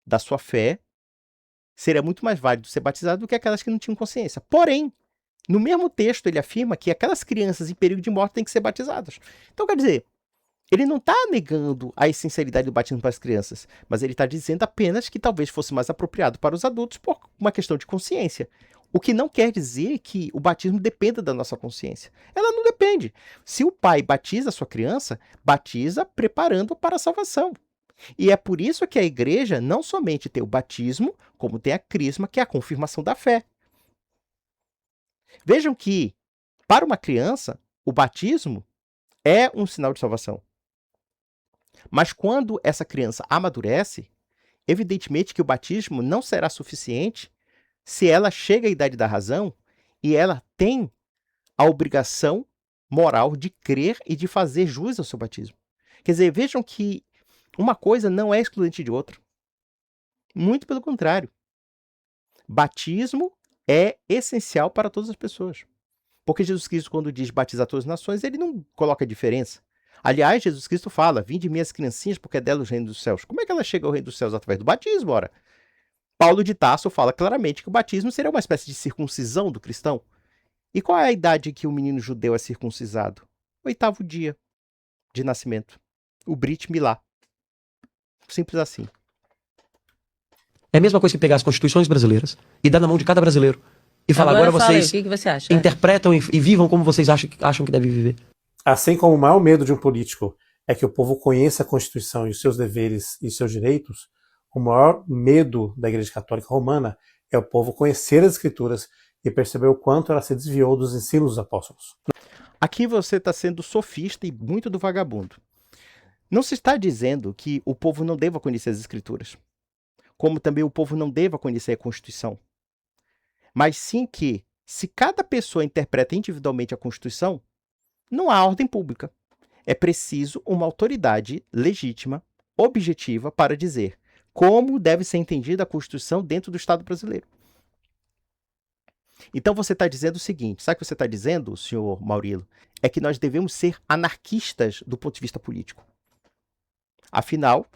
da sua fé seria muito mais válido ser batizado do que aquelas que não tinham consciência. Porém, no mesmo texto ele afirma que aquelas crianças em perigo de morte têm que ser batizadas. Então, quer dizer, ele não está negando a essencialidade do batismo para as crianças, mas ele está dizendo apenas que talvez fosse mais apropriado para os adultos por uma questão de consciência. O que não quer dizer que o batismo dependa da nossa consciência. Ela não depende. Se o pai batiza a sua criança, batiza preparando-a para a salvação. E é por isso que a igreja não somente tem o batismo, como tem a crisma, que é a confirmação da fé. Vejam que, para uma criança, o batismo é um sinal de salvação. Mas quando essa criança amadurece, evidentemente que o batismo não será suficiente se ela chega à idade da razão e ela tem a obrigação moral de crer e de fazer jus ao seu batismo. Quer dizer, vejam que uma coisa não é excludente de outra. Muito pelo contrário. Batismo é essencial para todas as pessoas. Porque Jesus Cristo, quando diz batizar todas as nações, ele não coloca diferença. Aliás, Jesus Cristo fala, vinde minhas criancinhas, porque é delas o reino dos céus. Como é que ela chega ao reino dos céus? Através do batismo, ora. Paulo de Tarso fala claramente que o batismo seria uma espécie de circuncisão do cristão. E qual é a idade que o menino judeu é circuncisado? 8º dia de nascimento. O Brit Milá. Simples assim. É a mesma coisa que pegar as constituições brasileiras e dar na mão de cada brasileiro. E falar, agora fala aí, vocês o que você acha? interpretam e vivam como vocês acham que devem viver. Assim como o maior medo de um político é que o povo conheça a Constituição e os seus deveres e os seus direitos, o maior medo da Igreja Católica Romana é o povo conhecer as Escrituras e perceber o quanto ela se desviou dos ensinos dos apóstolos. Aqui você está sendo sofista e muito do vagabundo. Não se está dizendo que o povo não deva conhecer as Escrituras, como também o povo não deva conhecer a Constituição. Mas sim que, se cada pessoa interpreta individualmente a Constituição, não há ordem pública. É preciso uma autoridade legítima, objetiva, para dizer como deve ser entendida a Constituição dentro do Estado brasileiro. Então você está dizendo o seguinte, sabe o que você está dizendo, senhor Maurilo? É que nós devemos ser anarquistas do ponto de vista político. Afinal,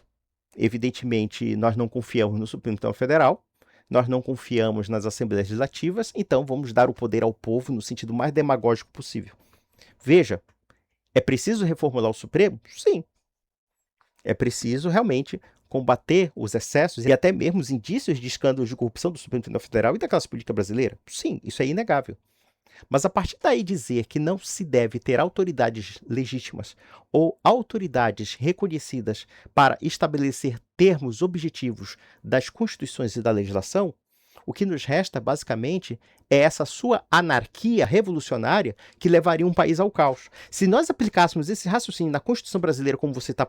evidentemente, nós não confiamos no Supremo Tribunal Federal, nós não confiamos nas Assembleias Legislativas, então vamos dar o poder ao povo no sentido mais demagógico possível. Veja, é preciso reformular o Supremo? Sim. É preciso realmente combater os excessos e até mesmo os indícios de escândalos de corrupção do Supremo Tribunal Federal e da classe política brasileira? Sim, isso é inegável. Mas a partir daí dizer que não se deve ter autoridades legítimas ou autoridades reconhecidas para estabelecer termos objetivos das constituições e da legislação, o que nos resta, basicamente, é essa sua anarquia revolucionária que levaria um país ao caos. Se nós aplicássemos esse raciocínio na Constituição brasileira como você está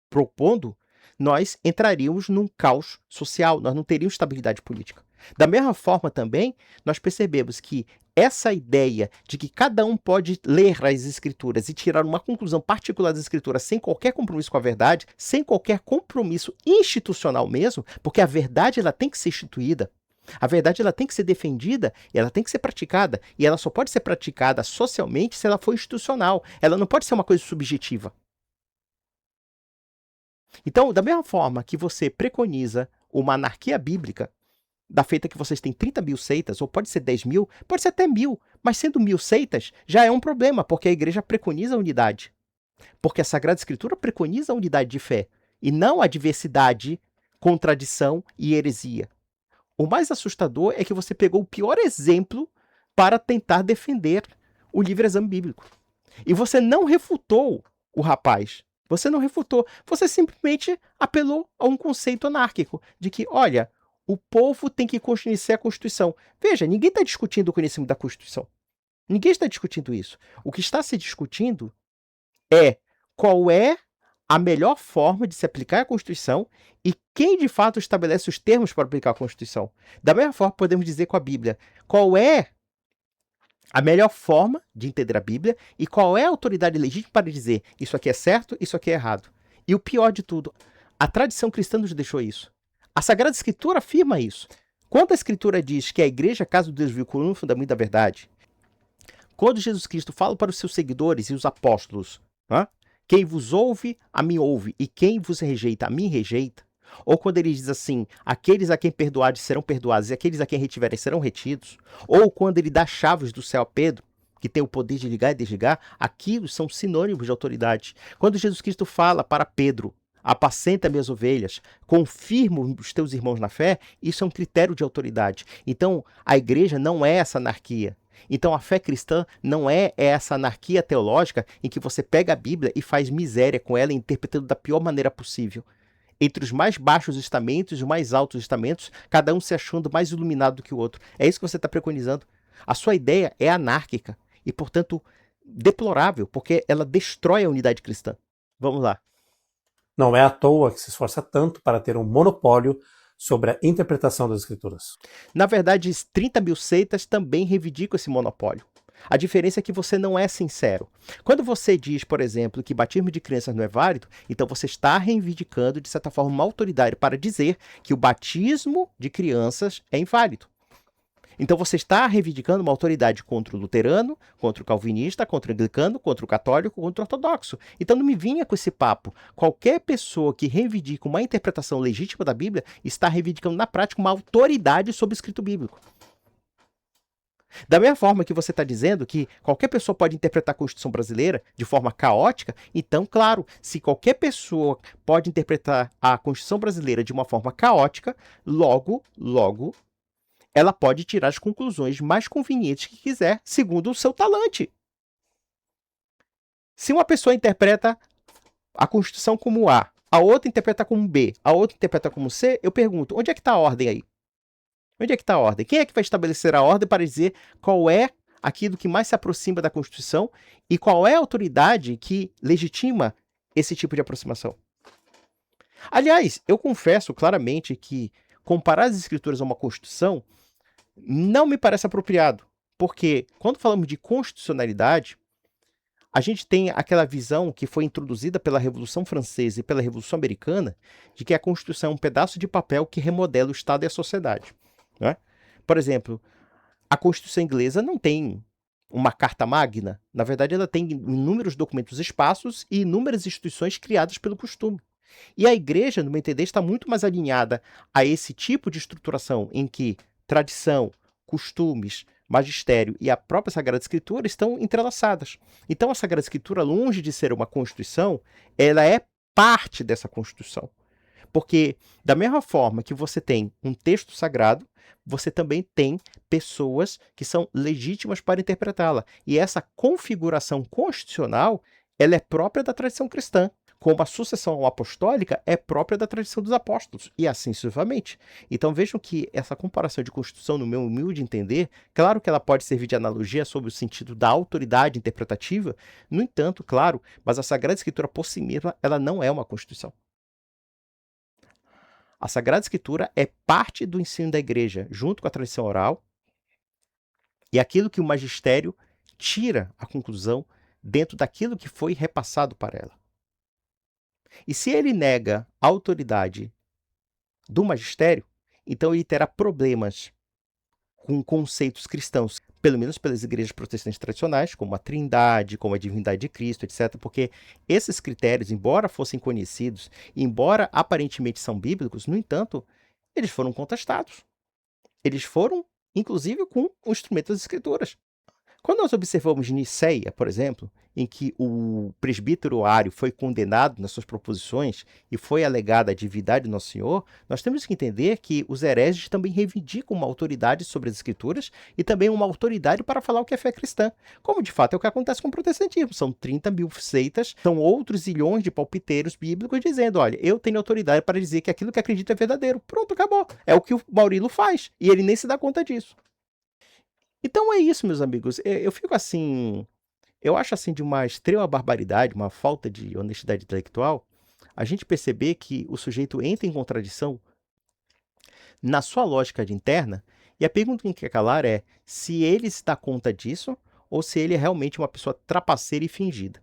propondo, nós entraríamos num caos social, nós não teríamos estabilidade política. Da mesma forma também, nós percebemos que essa ideia de que cada um pode ler as escrituras e tirar uma conclusão particular das escrituras sem qualquer compromisso com a verdade, sem qualquer compromisso institucional mesmo, porque a verdade ela tem que ser instituída, a verdade ela tem que ser defendida, ela tem que ser praticada, e ela só pode ser praticada socialmente se ela for institucional, ela não pode ser uma coisa subjetiva. Então, da mesma forma que você preconiza uma anarquia bíblica, da feita que vocês têm 30 mil seitas, ou pode ser 10 mil, pode ser até 1000, mas sendo 1000 seitas, já é um problema, porque a igreja preconiza a unidade. Porque a Sagrada Escritura preconiza a unidade de fé, e não a diversidade, contradição e heresia. O mais assustador é que você pegou o pior exemplo para tentar defender o livre exame bíblico. E você não refutou o rapaz. Você não refutou. Você simplesmente apelou a um conceito anárquico de que, olha, o povo tem que conhecer a Constituição. Veja, ninguém está discutindo o conhecimento da Constituição. Ninguém está discutindo isso. O que está se discutindo é qual é a melhor forma de se aplicar a Constituição e quem de fato estabelece os termos para aplicar a Constituição. Da mesma forma, podemos dizer com a Bíblia qual é a melhor forma de entender a Bíblia e qual é a autoridade legítima para dizer isso aqui é certo, isso aqui é errado. E o pior de tudo, a tradição cristã nos deixou isso. A Sagrada Escritura afirma isso. Quando a Escritura diz que a igreja é a casa do Deus vivo, coluna e fundamento da verdade, quando Jesus Cristo fala para os seus seguidores e os apóstolos, quem vos ouve, a mim ouve, e quem vos rejeita, a mim rejeita, ou quando ele diz assim, aqueles a quem perdoardes serão perdoados, e aqueles a quem retiverem serão retidos, ou quando ele dá chaves do céu a Pedro, que tem o poder de ligar e desligar, aquilo são sinônimos de autoridade. Quando Jesus Cristo fala para Pedro, apacenta minhas ovelhas, confirma os teus irmãos na fé, isso é um critério de autoridade. Então, a igreja não é essa anarquia. Então, a fé cristã não é essa anarquia teológica em que você pega a Bíblia e faz miséria com ela, interpretando da pior maneira possível. Entre os mais baixos estamentos e os mais altos estamentos, cada um se achando mais iluminado do que o outro. É isso que você está preconizando. A sua ideia é anárquica e, portanto, deplorável, porque ela destrói a unidade cristã. Vamos lá. Não é à toa que se esforça tanto para ter um monopólio sobre a interpretação das Escrituras. Na verdade, 30 mil seitas também reivindicam esse monopólio. A diferença é que você não é sincero. Quando você diz, por exemplo, que batismo de crianças não é válido, então você está reivindicando, de certa forma, uma autoridade para dizer que o batismo de crianças é inválido. Então você está reivindicando uma autoridade contra o luterano, contra o calvinista, contra o anglicano, contra o católico, contra o ortodoxo. Então não me vinha com esse papo. Qualquer pessoa que reivindica uma interpretação legítima da Bíblia está reivindicando na prática uma autoridade sobre o escrito bíblico. Da mesma forma que você está dizendo que qualquer pessoa pode interpretar a Constituição brasileira de forma caótica, então, claro, se qualquer pessoa pode interpretar a Constituição brasileira de uma forma caótica, logo, ela pode tirar as conclusões mais convenientes que quiser, segundo o seu talante. Se uma pessoa interpreta a Constituição como A, a outra interpreta como B, a outra interpreta como C, eu pergunto, onde é que está a ordem aí? Onde é que está a ordem? Quem é que vai estabelecer a ordem para dizer qual é aquilo que mais se aproxima da Constituição e qual é a autoridade que legitima esse tipo de aproximação? Aliás, eu confesso claramente que comparar as Escrituras a uma Constituição não me parece apropriado, porque quando falamos de constitucionalidade, a gente tem aquela visão que foi introduzida pela Revolução Francesa e pela Revolução Americana de que a Constituição é um pedaço de papel que remodela o Estado e a sociedade. Né? Por exemplo, A Constituição inglesa não tem uma carta magna. Na verdade, ela tem inúmeros documentos esparsos e inúmeras instituições criadas pelo costume. E a igreja, no meu entender, está muito mais alinhada a esse tipo de estruturação em que tradição, costumes, magistério e a própria Sagrada Escritura estão entrelaçadas. Então, a Sagrada Escritura, longe de ser uma constituição, ela é parte dessa Constituição. Porque, da mesma forma que você tem um texto sagrado, você também tem pessoas que são legítimas para interpretá-la. E essa configuração constitucional, ela é própria da tradição cristã, como a sucessão apostólica é própria da tradição dos apóstolos, e assim sucessivamente. Então vejam que essa comparação de Constituição, no meu humilde entender, claro que ela pode servir de analogia sobre o sentido da autoridade interpretativa, no entanto, claro, mas a Sagrada Escritura por si mesma, ela não é uma Constituição. A Sagrada Escritura é parte do ensino da igreja, junto com a tradição oral, e aquilo que o magistério tira a conclusão dentro daquilo que foi repassado para ela. E se ele nega a autoridade do magistério, então ele terá problemas com conceitos cristãos, pelo menos pelas igrejas protestantes tradicionais, como a Trindade, como a divindade de Cristo, etc., porque esses critérios, embora fossem conhecidos, embora aparentemente são bíblicos, no entanto, eles foram contestados. Eles foram, inclusive, com o instrumento das Escrituras. Quando nós observamos Nicéia, por exemplo, em que o presbítero Ário foi condenado nas suas proposições e foi alegada a divindade do Nosso Senhor, nós temos que entender que os hereges também reivindicam uma autoridade sobre as Escrituras e também uma autoridade para falar o que é fé cristã, como de fato é o que acontece com o protestantismo. São 30 mil seitas, são outros zilhões de palpiteiros bíblicos dizendo, olha, eu tenho autoridade para dizer que aquilo que acredito é verdadeiro. Pronto, acabou. É o que o Maurílio faz e ele nem se dá conta disso. Então é isso, meus amigos. Eu fico assim. Eu acho assim de uma extrema barbaridade, uma falta de honestidade intelectual, a gente perceber que o sujeito entra em contradição na sua lógica interna, e a pergunta que quer calar é se ele se dá conta disso ou se ele é realmente uma pessoa trapaceira e fingida.